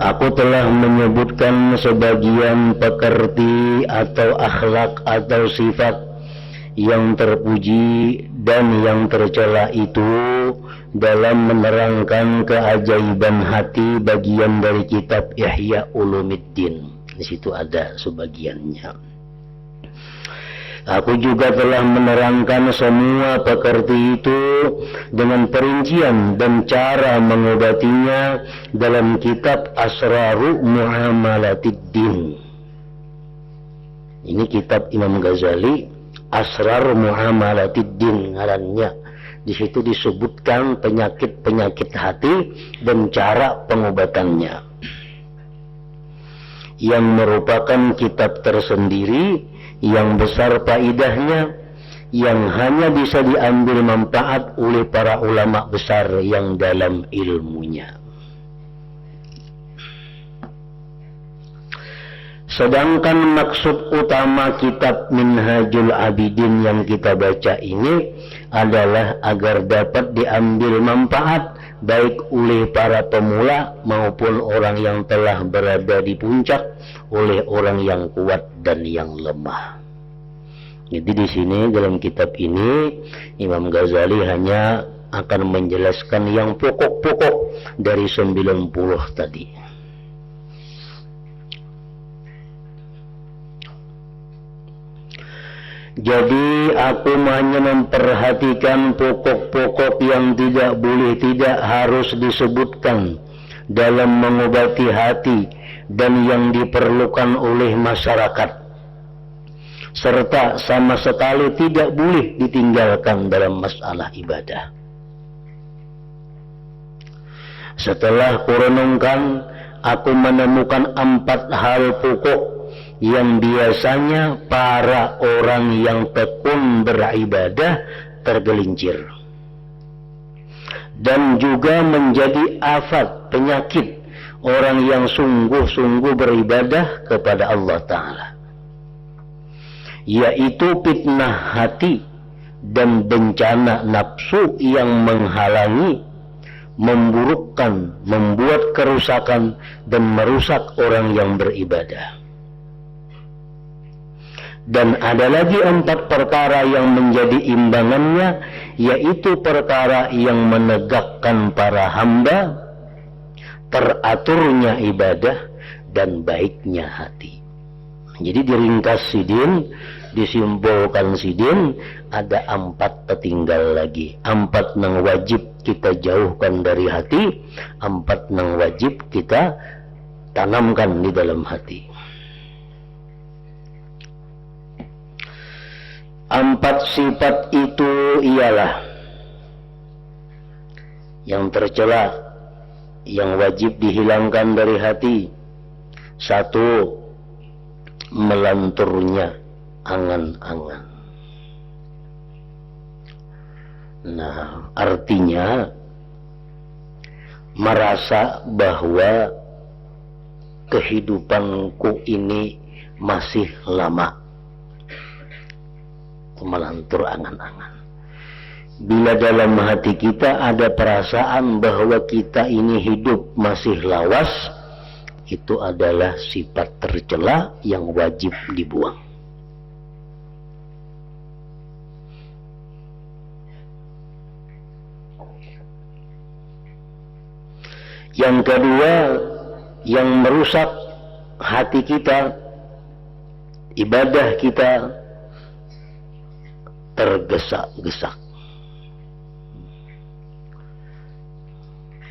Aku telah menyebutkan sebagian pekerti atau akhlak atau sifat yang terpuji dan yang tercela itu dalam menerangkan keajaiban hati bagian dari kitab Ihya Ulumuddin. Di situ ada sebagiannya. Aku juga telah menerangkan semua pekerti itu dengan perincian dan cara mengobatinya dalam kitab Asraru Muamalatiddin. Ini kitab Imam Ghazali, Asrar Muamalatiddin ngarannya. Di situ disebutkan penyakit-penyakit hati dan cara pengobatannya, yang merupakan kitab tersendiri yang besar faidahnya, yang hanya bisa diambil manfaat oleh para ulama besar yang dalam ilmunya. Sedangkan maksud utama kitab Minhajul Abidin yang kita baca ini adalah agar dapat diambil manfaat baik oleh para pemula maupun orang yang telah berada di puncak, oleh orang yang kuat dan yang lemah. Jadi di sini dalam kitab ini Imam Ghazali hanya akan menjelaskan yang pokok-pokok dari 90 tadi. Jadi aku hanya memperhatikan pokok-pokok yang tidak boleh, tidak harus disebutkan dalam mengobati hati dan yang diperlukan oleh masyarakat, serta sama sekali tidak boleh ditinggalkan dalam masalah ibadah. Setelah kurenungkan, aku menemukan 4 hal pokok yang biasanya para orang yang tekun beribadah tergelincir dan juga menjadi afat, penyakit orang yang sungguh-sungguh beribadah kepada Allah Ta'ala, yaitu fitnah hati dan bencana nafsu yang menghalangi, memburukkan, membuat kerusakan dan merusak orang yang beribadah. Dan ada lagi 4 perkara yang menjadi imbangannya, yaitu perkara yang menegakkan para hamba, teraturnya ibadah, dan baiknya hati. Jadi diringkas sidin, disimbolkan sidin, ada 4 tertinggal lagi. 4 yang wajib kita jauhkan dari hati, 4 yang wajib kita tanamkan di dalam hati. 4 sifat itu ialah yang tercela, yang wajib dihilangkan dari hati. 1, melanturnya angan-angan. Nah, artinya merasa bahwa kehidupanku ini masih lama. Melantur angan-angan. Bila dalam hati kita ada perasaan bahwa kita ini hidup masih lawas, itu adalah sifat tercela yang wajib dibuang. Yang kedua, yang merusak hati kita, ibadah kita, tergesa-gesa.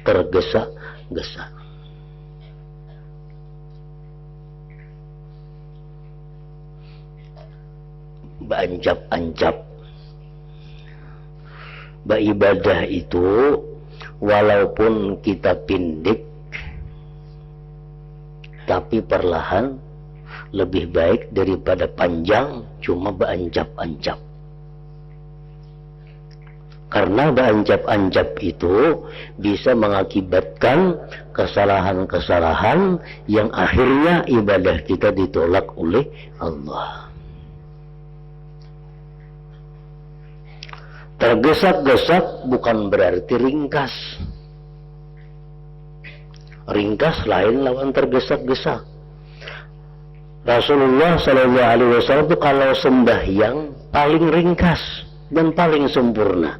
Tergesa-gesa. Berancap-ancap. Beribadah itu walaupun kita pindik, tapi perlahan lebih baik daripada panjang cuma berancap-ancap. Karena berancap-ancap itu bisa mengakibatkan kesalahan-kesalahan yang akhirnya ibadah kita ditolak oleh Allah. Tergesa-gesa bukan berarti ringkas. Ringkas lain lawan tergesa-gesa. Rasulullah Shallallahu Alaihi Wasallam itu kalau sembahyang paling ringkas dan paling sempurna.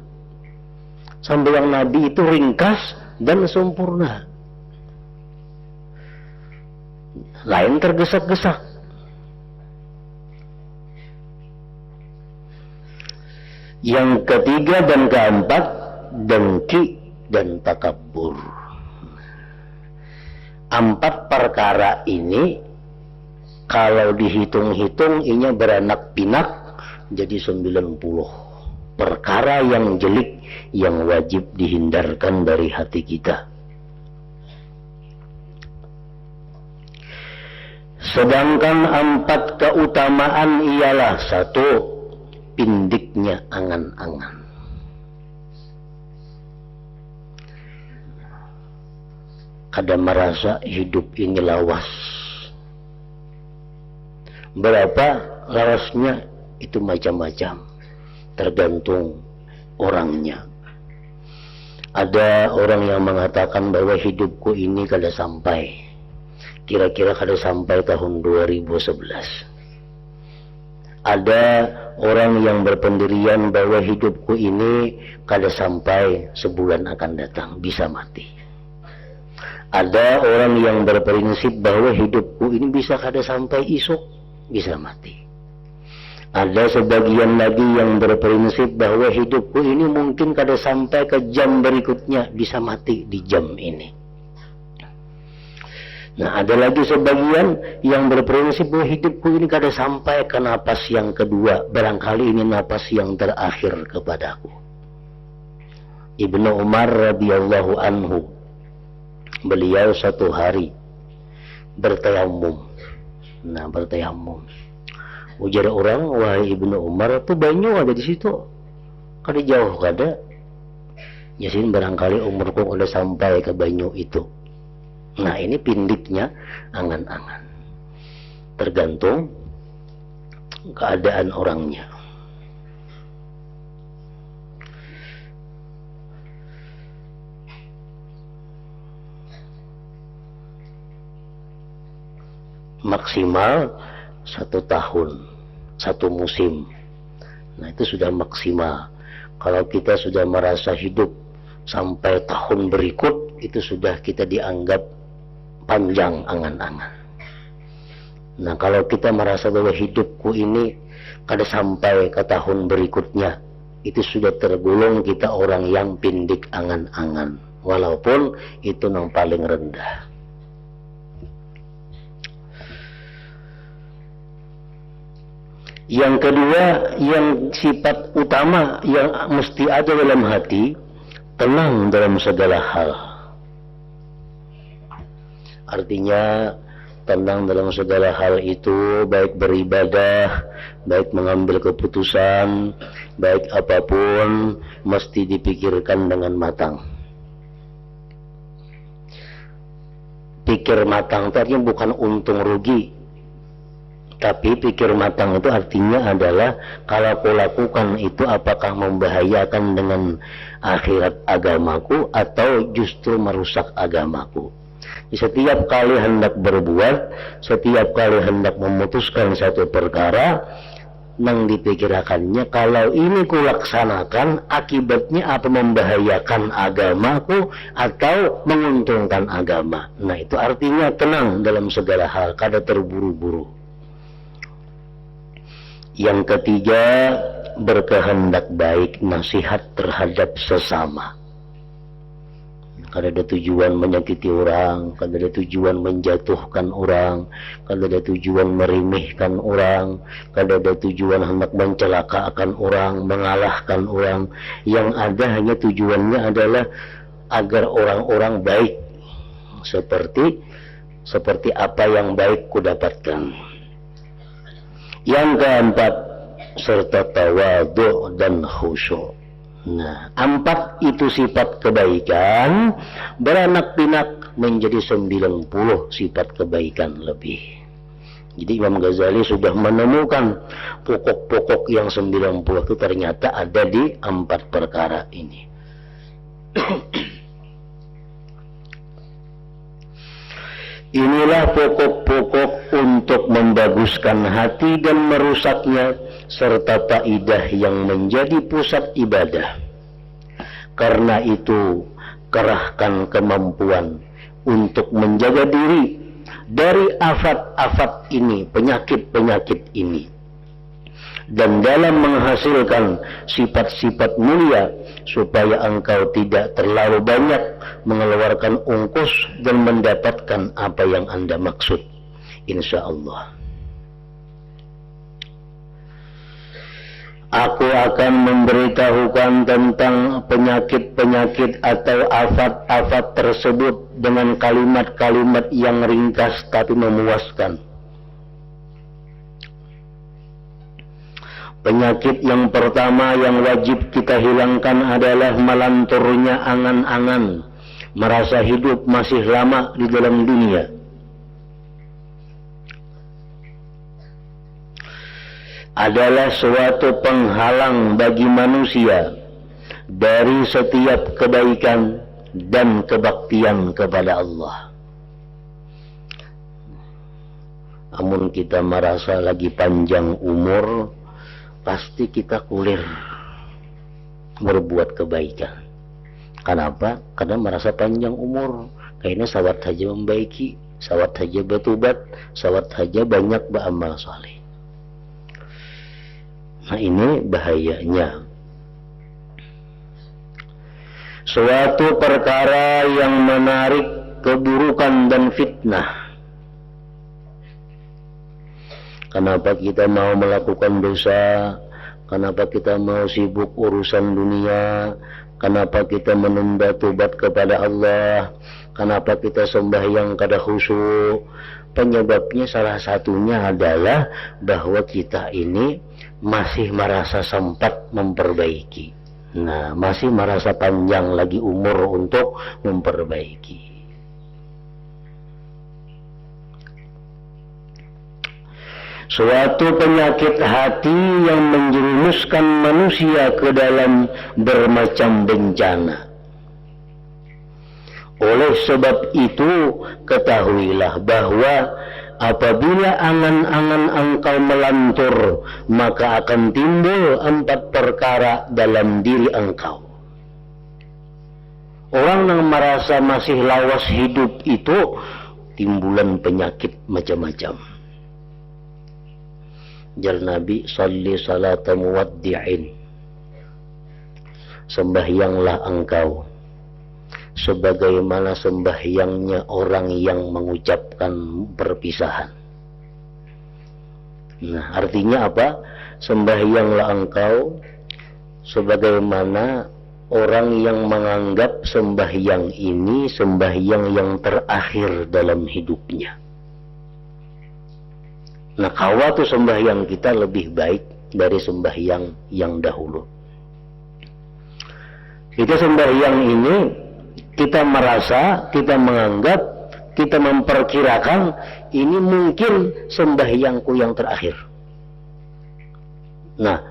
Sembahyang Nabi itu ringkas dan sempurna. Lain tergesa-gesa. Yang ketiga dan keempat, dengki dan takabur. 4 perkara ini kalau dihitung-hitung inya beranak pinak jadi 90 perkara yang jelek yang wajib dihindarkan dari hati kita. Sedangkan 4 keutamaan ialah 1, pindiknya angan-angan. Kadang merasa hidup ini lawas. Berapa lawasnya itu macam-macam, tergantung orangnya. Ada orang yang mengatakan bahwa hidupku ini kada sampai, kira-kira kada sampai tahun 2011. Ada orang yang berpendirian bahwa hidupku ini kada sampai sebulan akan datang, bisa mati. Ada orang yang berprinsip bahwa hidupku ini bisa kada sampai esok, bisa mati. Ada sebagian lagi yang berprinsip bahwa hidupku ini mungkin kada sampai ke jam berikutnya, bisa mati di jam ini. Nah, ada lagi sebagian yang berprinsip bahwa hidupku ini kada sampai ke napas yang kedua, barangkali ini napas yang terakhir kepadaku. Ibnu Umar radhiyallahu anhu, beliau satu hari bertayamum. Nah, bertayamum. Ujar orang, wahai Ibnu Umar, tuh banyu ada di situ. Kada jauh kada. Yasin barangkali umurku udah sampai ke banyu itu. Nah, ini pindiknya angan-angan. Tergantung keadaan orangnya. Maksimal 1 tahun, 1 musim. Nah, itu sudah maksimal. Kalau kita sudah merasa hidup sampai tahun berikut, itu sudah kita dianggap panjang angan-angan. Nah, kalau kita merasa bahwa hidupku ini kada sampai ke tahun berikutnya, itu sudah tergolong kita orang yang pindik angan-angan, walaupun itu yang paling rendah. Yang kedua, yang sifat utama yang mesti ada dalam hati, tenang dalam segala hal. Artinya tenang dalam segala hal itu, baik beribadah, baik mengambil keputusan, baik apapun mesti dipikirkan dengan matang. Pikir matang itu artinya bukan untung rugi, tapi pikir matang itu artinya adalah kalau aku lakukan itu apakah membahayakan dengan akhirat agamaku atau justru merusak agamaku. Setiap kali hendak berbuat, setiap kali hendak memutuskan satu perkara, nang dipikirkannya kalau ini kulaksanakan akibatnya apa, membahayakan agamaku atau menguntungkan agama. Nah, itu artinya tenang dalam segala hal, kada terburu-buru. Yang ketiga, berkehendak baik, nasihat terhadap sesama. Kada ada tujuan menyakiti orang, kada ada tujuan menjatuhkan orang, kada ada tujuan merimihkan orang, kada ada tujuan hendak mencelakakan orang, mengalahkan orang. Yang ada hanya tujuannya adalah agar orang-orang baik, seperti apa yang baik ku dapatkan. Yang keempat, serta tawadhu dan khusyuk. Nah, 4 itu sifat kebaikan beranak pinak menjadi 90 sifat kebaikan lebih. Jadi Imam Ghazali sudah menemukan pokok-pokok yang 90 itu ternyata ada di 4 perkara ini. Inilah pokok-pokok untuk membaguskan hati dan merusaknya, serta faidah yang menjadi pusat ibadah. Karena itu, kerahkan kemampuan untuk menjaga diri dari afat-afat ini, penyakit-penyakit ini, dan dalam menghasilkan sifat-sifat mulia, supaya engkau tidak terlalu banyak mengeluarkan ongkos dan mendapatkan apa yang Anda maksud, insya Allah. Aku akan memberitahukan tentang penyakit-penyakit atau afat-afat tersebut dengan kalimat-kalimat yang ringkas tapi memuaskan. Penyakit yang pertama yang wajib kita hilangkan adalah melanturnya angan-angan, merasa hidup masih lama di dalam dunia. Adalah suatu penghalang bagi manusia dari setiap kebaikan dan kebaktian kepada Allah. Namun kita merasa lagi panjang umur, pasti kita kulir berbuat kebaikan. Kenapa? Karena merasa panjang umur, kayaknya sawat saja membaiki, sawat saja bertobat, sawat saja banyak beramal saleh. Nah, ini bahayanya. Suatu perkara yang menarik keburukan dan fitnah. Kenapa kita mau melakukan dosa? Kenapa kita mau sibuk urusan dunia? Kenapa kita menunda tobat kepada Allah? Kenapa kita sembahyang kada khusyuk? Penyebabnya salah satunya adalah bahwa kita ini masih merasa sempat memperbaiki. Nah, masih merasa panjang lagi umur untuk memperbaiki. Suatu penyakit hati yang menjerumuskan manusia ke dalam bermacam bencana. Oleh sebab itu, ketahuilah bahwa apabila angan-angan engkau melantur, maka akan timbul 4 perkara dalam diri engkau. Orang yang merasa masih lawas hidup itu timbulan penyakit macam-macam. Jar Nabi, salli salata muwaddi'in, sembahyanglah engkau sebagaimana sembahyangnya orang yang mengucapkan perpisahan. Nah, artinya apa? Sembahyanglah engkau sebagaimana orang yang menganggap sembahyang ini sembahyang yang terakhir dalam hidupnya. Nah, kawatu sembahyang kita lebih baik dari sembahyang yang dahulu. Kita sembahyang ini, kita merasa, kita menganggap, kita memperkirakan ini mungkin sembahyangku yang terakhir. Nah,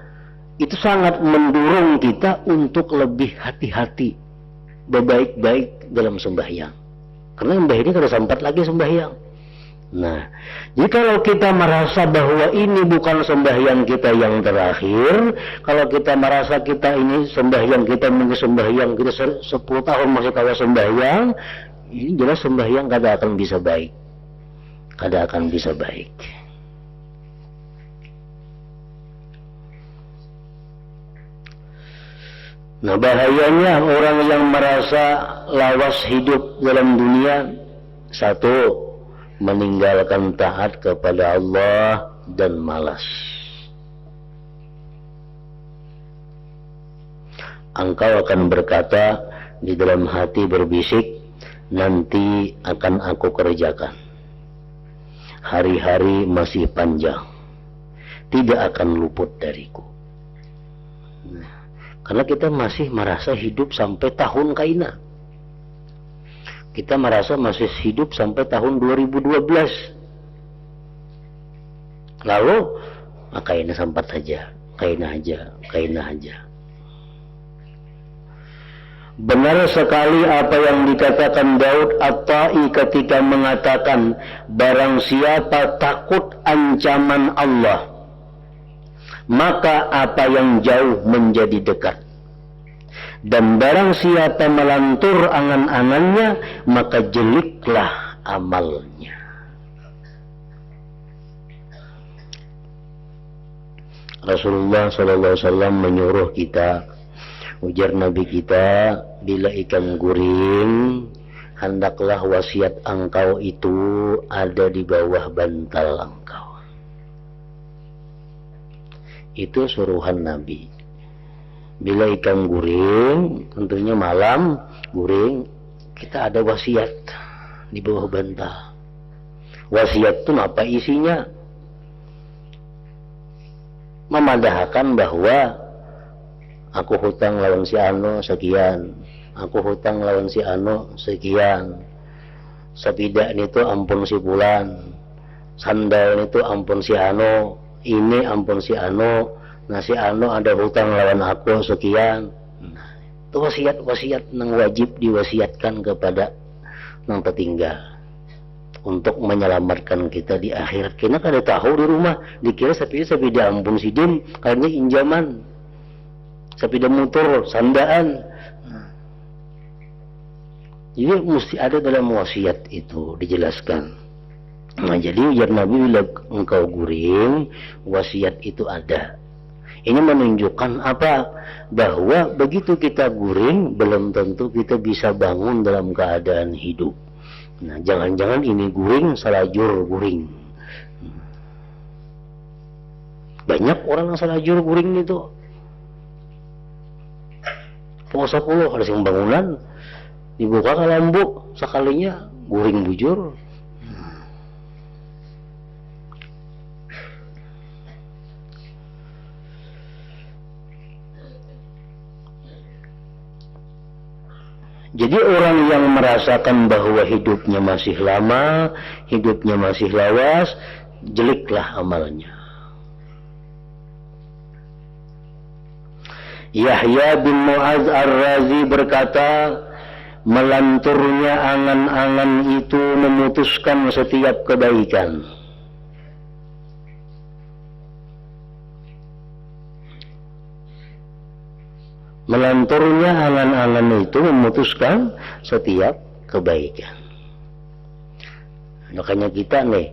itu sangat mendorong kita untuk lebih hati-hati, berbaik-baik dalam sembahyang. Karena mbah ini kada sempat lagi sembahyang. Nah, jikalau kita merasa bahwa ini bukan sembahyang kita yang terakhir, kalau kita merasa kita ini sembahyang kita mungkin sembahyang kita 10 tahun masih kalah sembahyang, ini jelas sembahyang kada akan bisa baik. Kada akan bisa baik. Nah, bahayanya orang yang merasa lawas hidup dalam dunia, satu, meninggalkan taat kepada Allah dan malas. Engkau akan berkata di dalam hati berbisik, nanti akan aku kerjakan. Hari-hari masih panjang, tidak akan luput dariku. Karena kita masih merasa hidup sampai tahun kaina. Kita merasa masih hidup sampai tahun 2012. Lalu, kaina sempat saja, kaina aja. Benar sekali apa yang dikatakan Daud At-Tai ketika mengatakan, barang siapa takut ancaman Allah, maka apa yang jauh menjadi dekat. Dan barang siapa melantur angan-angannya, maka jeliklah amalnya. Rasulullah SAW menyuruh kita, ujar Nabi kita, bila ikan guring, hendaklah wasiat engkau itu ada di bawah bantal engkau. Itu suruhan Nabi. Bila ikan guring, tentunya malam guring, kita ada wasiat di bawah bantal. Wasiat itu apa isinya? Memadahkan bahwa aku hutang lawan si Ano sekian, aku hutang lawan si Ano sekian, sepidak itu ampun si Bulan, sandal itu ampun si Ano, ini ampun si Ano, nah si Ano ada hutang lawan aku sekian. Nah, itu wasiat yang wajib diwasiatkan kepada yang tertinggal untuk menyelamatkan kita di akhirat. Kena kada tahu di rumah dikira sapi ampun si Dim karena injaman, sepeda motor sandaan. Jadi mesti ada dalam wasiat itu dijelaskan. Nah, jadi ujar Nabi, bila engkau guring, wasiat itu ada. Ini menunjukkan apa? Bahwa begitu kita guring, belum tentu kita bisa bangun dalam keadaan hidup. Nah, jangan-jangan ini guring, salajur guring. Banyak orang yang salajur guring itu. Puasa puluh, ada yang bangunan, dibuka ke lambu, sekalinya guring bujur. Jadi orang yang merasakan bahwa hidupnya masih lama, hidupnya masih lawas, jeliklah amalnya. Yahya bin Mu'adz Ar-Razi berkata, melanturnya angan-angan itu memutuskan setiap kebaikan. Melanturnya angan-angan itu memutuskan setiap kebaikan. Makanya kita nih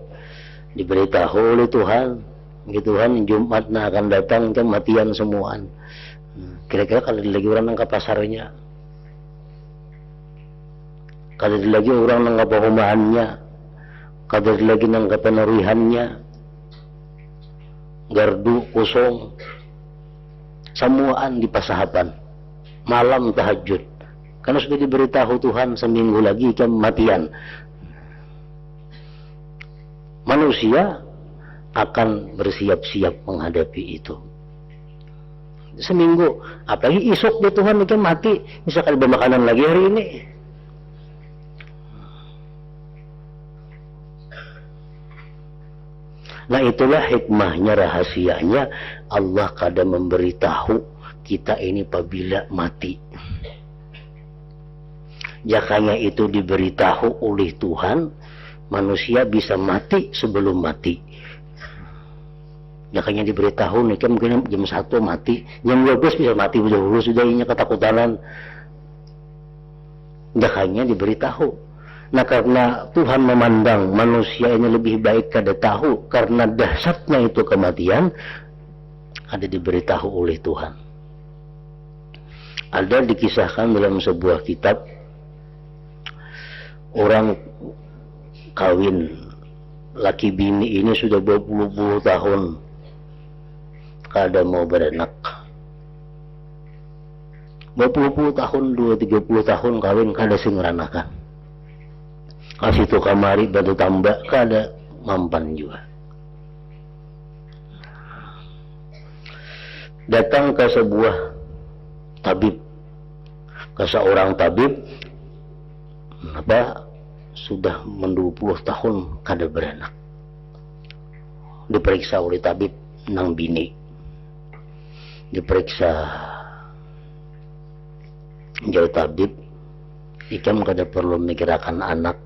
diberitahu oleh Tuhan, Tuhan Jumat akan datang kematian semuaan. Kira-kira kalau lagi orang nangkap pasarnya, kalau lagi orang nangkap perumahannya, kalau lagi nangkap penerihannya, gardu kosong, semuaan di pasahapan, malam tahajud, karena sudah diberitahu Tuhan seminggu lagi kematian. Manusia akan bersiap-siap menghadapi itu. Seminggu, apalagi isok dia Tuhan mungkin mati, misalkan bermakanan lagi hari ini. Nah, itulah hikmahnya, rahasianya Allah kadang memberitahu kita ini apabila mati. Jakanya itu diberitahu oleh Tuhan, manusia bisa mati sebelum mati. Jakanya diberitahu nih kan mungkin jam 1 mati, jam 12 bisa mati dulu, sudah ini ketakutanan. Jakanya diberitahu. Nah, karena Tuhan memandang manusia ini lebih baik kada tahu, karena dahsyatnya itu kematian, ada diberitahu oleh Tuhan. Ada dikisahkan dalam sebuah kitab, orang kawin laki bini ini sudah berpuluh-puluh tahun kada mau beranak. Berpuluh-puluh tahun, 20-30 tahun kawin kada sing ngeranakan. Kasih tu kamari batu tambak kada mampan juga. Datang ke sebuah tabib, ke seorang tabib, apa sudah 20 tahun kada beranak. Diperiksa oleh tabib nang bini, diperiksa Jauh tabib, ikam kada perlu mikirakan anak.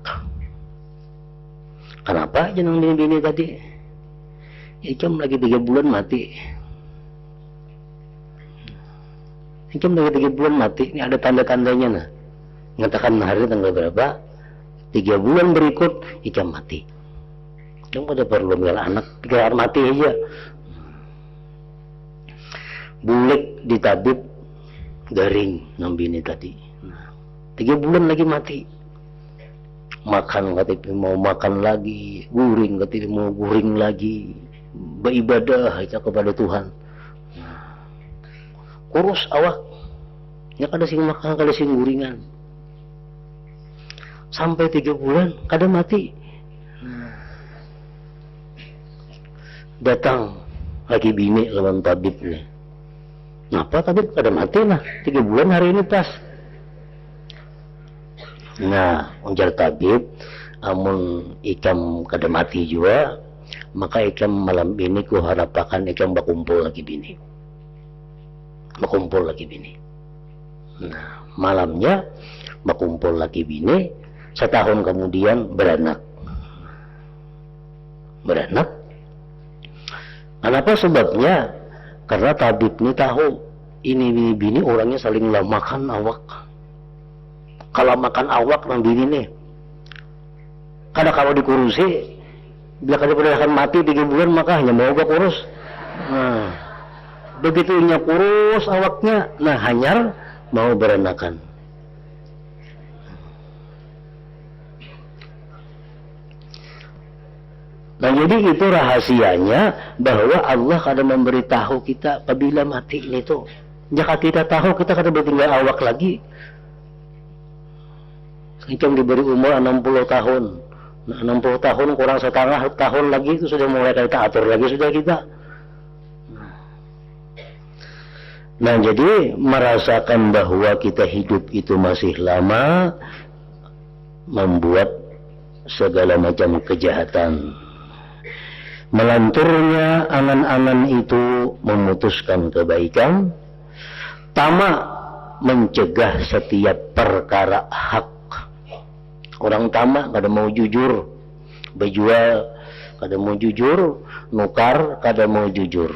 Kenapa jeneng bini-bini tadi? Ikam lagi 3 bulan mati. Ikam lagi 3 bulan mati. Ini ada tanda-tandanya nah. Mengatakan hari tanggal berapa? 3 bulan berikut ikam mati. Ikam kada perlu mikir anak, pikir mati aja. Bulik ditabib garing nambini tadi. Nah, 3 bulan lagi mati. Makan katanya mau makan lagi, guring katanya mau guring lagi, beribadah aja kepada Tuhan. Nah, kurus awak, ya kada sing makan kada sing guringan. Sampai 3 bulan kada mati. Datang lagi bini lawan tabib nih. Ngapa tabib kada mati lah? 3 bulan hari ini pas. Nah, ujar tabib, amun ikam kada mati juga, maka ikam malam ini ku harapakan ikam berkumpul lagi bini. Berkumpul lagi bini. Nah, malamnya berkumpul lagi bini, setahun kemudian beranak. Beranak. Kenapa sebabnya? Karena tabib ini tahu ini bini orangnya saling makan awak. Kalau makan awak nang bini nih, kada kalau dikurusi, bila kada boleh akan mati 3 bulan maka hanya mau gak kurus. Nah, begitu nya kurus awaknya, nah hanyar mau beranakan. Nah jadi itu rahasianya bahwa Allah kada memberitahu kita apabila mati ini tuh. Jika kita tahu kita kada bertinggal awak lagi. Ikam diberi umur 60 tahun. Nah, 60 tahun kurang setengah tahun lagi itu sudah mulai kita atur lagi sudah kita. Nah jadi merasakan bahwa kita hidup itu masih lama membuat segala macam kejahatan. Melanturnya angan-angan itu memutuskan kebaikan. Tamak mencegah setiap perkara hak. Orang tamak kada mau jujur, berjual kada mau jujur, nukar kada mau jujur.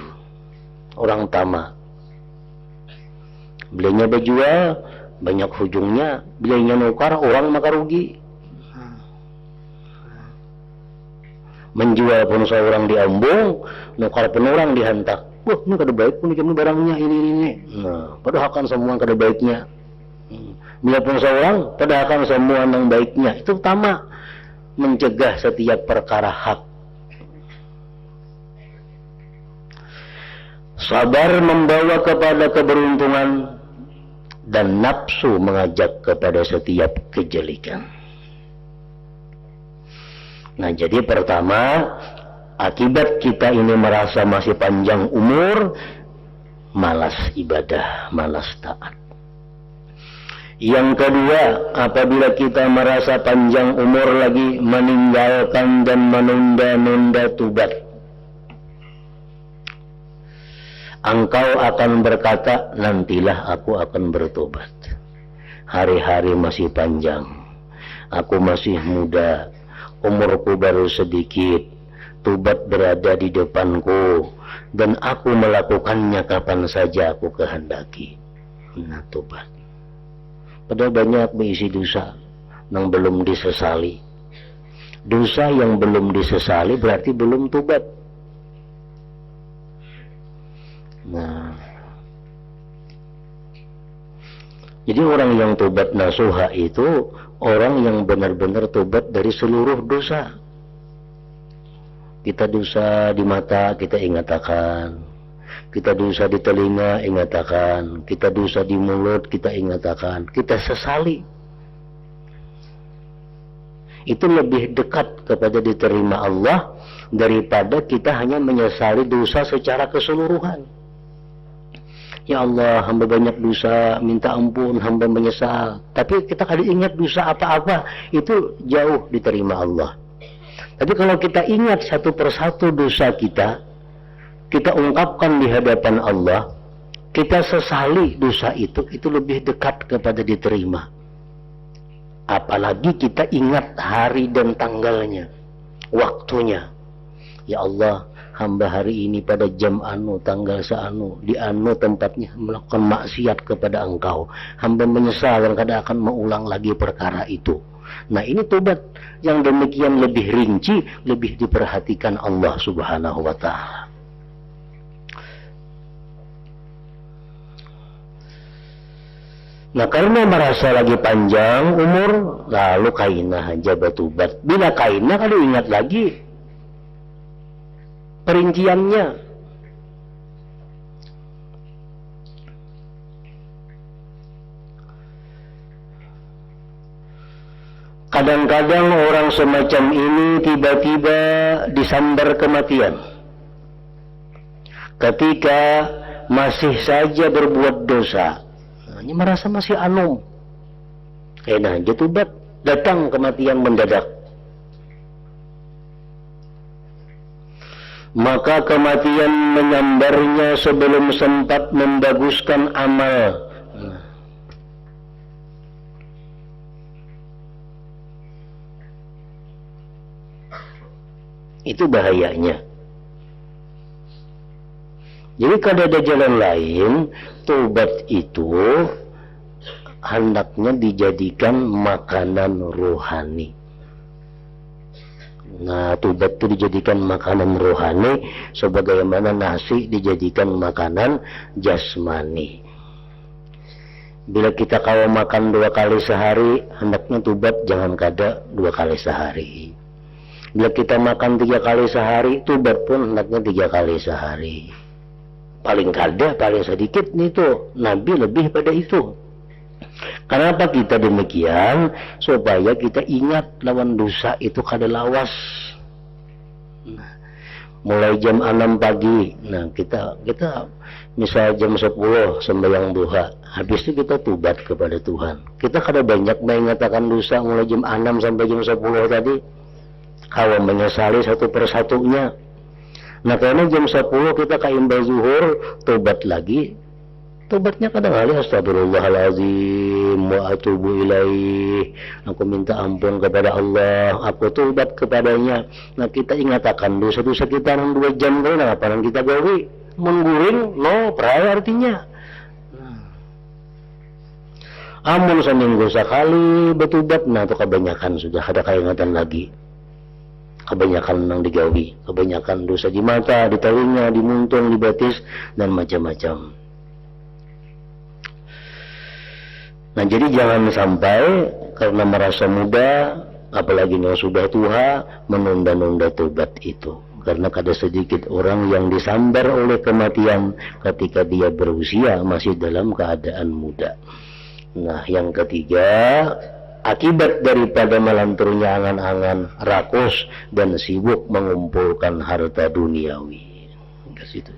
Orang tamak. Belinya berjual banyak hujungnya, belinya nukar orang maka rugi. Menjual pun seorang diambung, nukar pun orang dihantak. Wah, ini kada baik pun ini barangnya ini. Nah, padahal kan semua kada baiknya. Bila pun seorang, padahal kan semua yang baiknya. Itu tamak mencegah setiap perkara hak. Sabar membawa kepada keberuntungan dan nafsu mengajak kepada setiap kejelekan. Nah, jadi pertama, akibat kita ini merasa masih panjang umur, malas ibadah, malas taat. Yang kedua, apabila kita merasa panjang umur lagi, meninggalkan dan menunda-nunda tobat. Engkau akan berkata, nantilah aku akan bertobat. Hari-hari masih panjang, aku masih muda, umurku baru sedikit, tobat berada di depanku, dan aku melakukannya kapan saja aku kehendaki. Nah, tobat. Padahal banyak berisi dosa yang belum disesali. Dosa yang belum disesali berarti belum tobat. Nah, jadi orang yang tobat nasuha itu orang yang benar-benar tobat dari seluruh dosa. Kita dosa di mata kita ingat akan, kita dosa di telinga ingat akan, kita dosa di mulut kita ingat akan, kita sesali. Itu lebih dekat kepada diterima Allah daripada kita hanya menyesali dosa secara keseluruhan. Ya Allah, hamba banyak dosa, minta ampun, hamba menyesal. Tapi kita kada ingat dosa apa-apa, itu jauh diterima Allah. Tapi kalau kita ingat satu persatu dosa kita ungkapkan di hadapan Allah, kita sesali dosa itu lebih dekat kepada diterima. Apalagi kita ingat hari dan tanggalnya, waktunya. Ya Allah, hamba hari ini pada jam anu, tanggal seanu, di anu tempatnya melakukan maksiat kepada Engkau. Hamba menyesal dan kada akan mengulang lagi perkara itu. Nah, ini tobat yang demikian lebih rinci, lebih diperhatikan Allah Subhanahu wa ta'ala. Nah, karena merasa lagi panjang umur, lalu kainah aja batubat. Bila kainah kalau ingat lagi perinciannya. Kadang-kadang orang semacam ini tiba-tiba disambar kematian ketika masih saja berbuat dosa. Ini merasa masih anum. Kainah aja tobat, datang kematian mendadak. Maka kematian menyambarnya sebelum sempat membaguskan amal. Itu bahayanya. Jadi kalau ada jalan lain, tobat itu hendaknya dijadikan makanan rohani. Nah, tobat itu dijadikan makanan rohani sebagaimana nasi dijadikan makanan jasmani. Bila kita kalau makan 2 kali sehari, hendaknya tobat jangan kada 2 kali sehari. Bila kita makan 3 kali sehari, tobat pun hendaknya 3 kali sehari. Paling kada, paling sedikit nih tuh, Nabi lebih pada itu. Kenapa kita demikian? Supaya kita ingat lawan dosa itu kada lawas. Nah, mulai jam 6 pagi, nah kita misal jam 10 sembahyang duha, habis itu kita tobat kepada Tuhan. Kita kada banyak mengatakan dosa mulai jam 6 sampai jam 10 tadi. Kalau menyesali satu persatunya. Nah, karena jam 10 kita kaimbal zuhur, tobat lagi. Tobatnya kadang-kadang astagfirullahaladzim wa atubu ilaih. Aku minta ampun kepada Allah, aku tobat kepadanya. Nah, kita ingatakan dosa-dosa kita 2 jam karena apa yang kita gawi? Mengguring, no, peraya artinya. Amun seminggu sekali bertobat, nah itu kebanyakan sudah ada keingatan lagi. Kebanyakan yang digawi, kebanyakan dosa di mata, di telinga, di muntung, di batis, dan macam-macam. Nah, jadi jangan sampai karena merasa muda, apalagi yang sudah tua, menunda-nunda tobat itu. Karena ada sedikit orang yang disambar oleh kematian ketika dia berusia masih dalam keadaan muda. Nah, yang ketiga, akibat daripada melanturnya angan-angan rakus dan sibuk mengumpulkan harta duniawi. Ke situ.